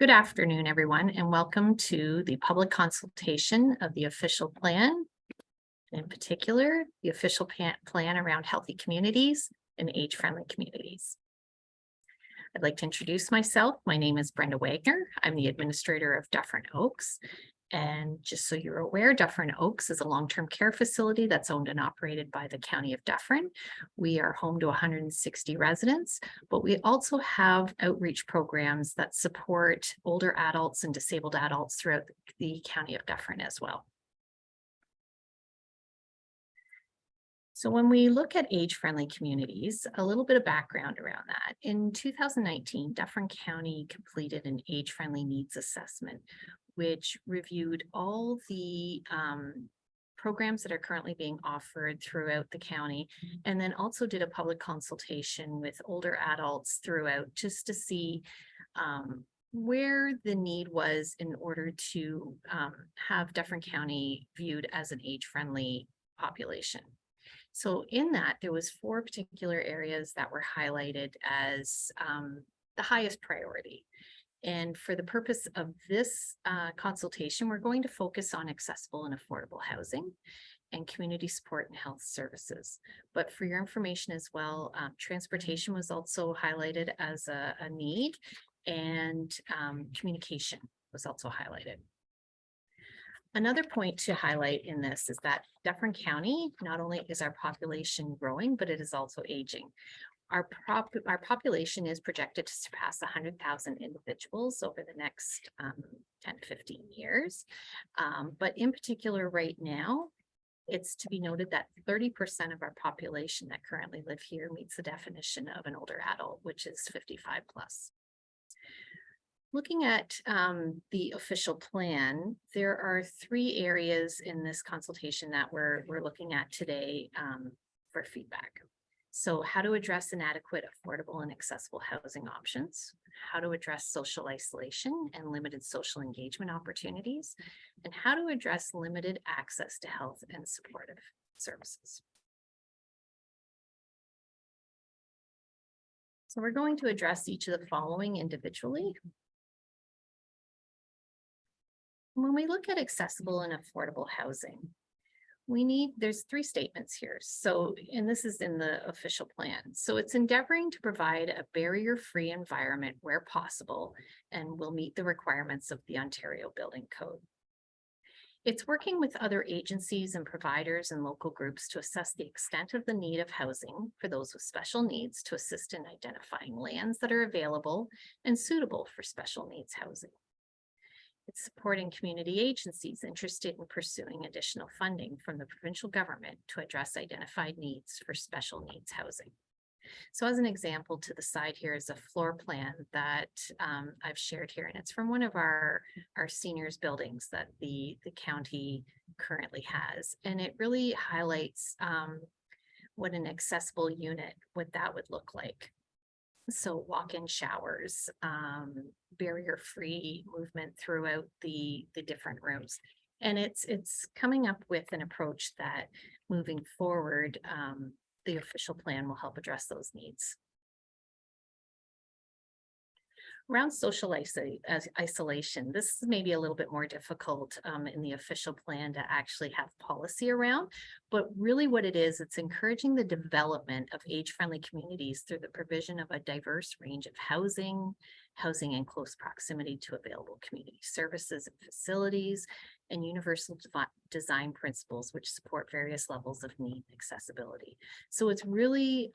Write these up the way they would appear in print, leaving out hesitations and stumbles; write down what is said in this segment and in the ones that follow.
Good afternoon, everyone, and welcome to the public consultation of the official plan. In particular, the official plan around healthy communities and age-friendly communities. I'd like to introduce myself. My name is Brenda Wagner. I'm the administrator of Dufferin Oaks. And just so you're aware, Dufferin Oaks is a long-term care facility that's owned and operated by the County of Dufferin. We are home to 160 residents, but we also have outreach programs that support older adults and disabled adults throughout the County of Dufferin as well. So when we look at age-friendly communities, a little bit of background around that. In 2019, Dufferin County completed an age-friendly needs assessment, which reviewed all the programs that are currently being offered throughout the county, and then also did a public consultation with older adults throughout just to see where the need was in order to have Dufferin County viewed as an age-friendly population. So in that, there was 4 particular areas that were highlighted as the highest priority. And for the purpose of this consultation, we're going to focus on accessible and affordable housing and community support and health services. But for your information as well, transportation was also highlighted as a need, and communication was also highlighted. Another point to highlight in this is that Dufferin County, not only is our population growing, but it is also aging. Our population is projected to surpass 100,000 individuals over the next 10 to 15 years. But in particular, right now, it's to be noted that 30% of our population that currently live here meets the definition of an older adult, which is 55 plus. Looking at the official plan, there are 3 areas in this consultation that we're looking at today for feedback. So how to address inadequate, affordable, and accessible housing options, how to address social isolation and limited social engagement opportunities, and how to address limited access to health and supportive services. So we're going to address each of the following individually. When we look at accessible and affordable housing, there's 3 statements here. So, and this is in the official plan. So it's endeavoring to provide a barrier-free environment where possible and will meet the requirements of the Ontario Building Code. It's working with other agencies and providers and local groups to assess the extent of the need of housing for those with special needs to assist in identifying lands that are available and suitable for special needs housing. It's supporting community agencies interested in pursuing additional funding from the provincial government to address identified needs for special needs housing. So as an example, to the side here is a floor plan that I've shared here, and it's from one of our seniors buildings that the county currently has. And it really highlights what an accessible unit, what that would look like. So walk-in showers, barrier-free movement throughout the different rooms. And it's coming up with an approach that moving forward, the official plan will help address those needs. Around social isolation, this is maybe a little bit more difficult in the official plan to actually have policy around, but really what it is, it's encouraging the development of age-friendly communities through the provision of a diverse range of housing in close proximity to available community services and facilities, and universal design principles which support various levels of need and accessibility. So it's really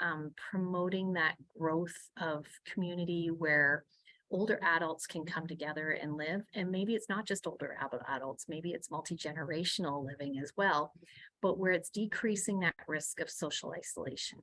promoting that growth of community where older adults can come together and live. And maybe it's not just older adults, maybe it's multi-generational living as well, but where it's decreasing that risk of social isolation.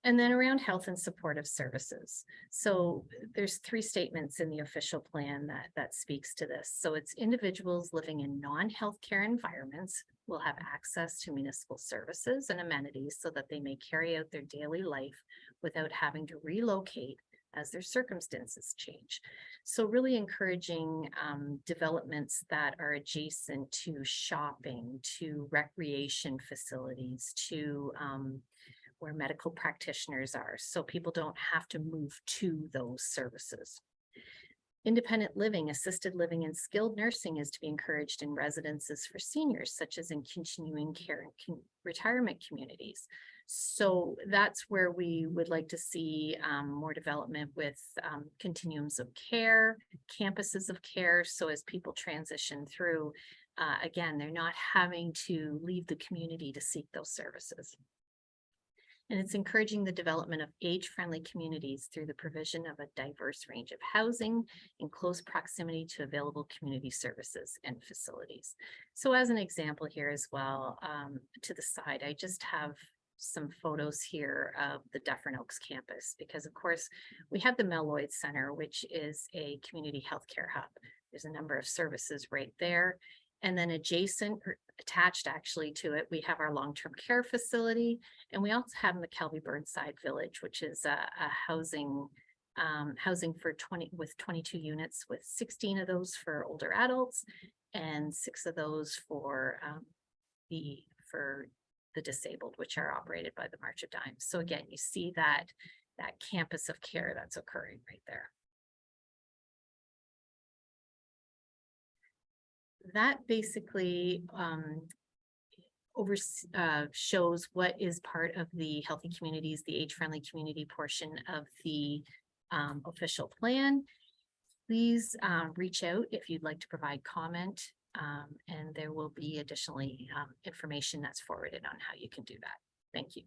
And then around health and supportive services. So there's 3 statements in the official plan that speaks to this. So it's individuals living in non-healthcare environments will have access to municipal services and amenities so that they may carry out their daily life without having to relocate as their circumstances change. So really encouraging developments that are adjacent to shopping, to recreation facilities, to where medical practitioners are, so people don't have to move to those services. Independent living, assisted living, and skilled nursing is to be encouraged in residences for seniors, such as in continuing care and retirement communities. So that's where we would like to see more development with continuums of care, campuses of care. So as people transition through, again, they're not having to leave the community to seek those services. And it's encouraging the development of age-friendly communities through the provision of a diverse range of housing in close proximity to available community services and facilities. So as an example here as well, to the side, I just have some photos here of the Dufferin Oaks campus, because of course we have the Mel Lloyd Center, which is a community healthcare hub. There's a number of services right there. And then adjacent or attached actually to it, we have our long-term care facility. And we also have McKelvey Burnside Village, which is a housing for 22 units, with 16 of those for older adults and 6 of those for the disabled, which are operated by the March of Dimes. So again, you see that campus of care that's occurring right there. That basically shows what is part of the healthy communities, the age-friendly community portion of the official plan. Please reach out if you'd like to provide comment, and there will be additionally information that's forwarded on how you can do that. Thank you.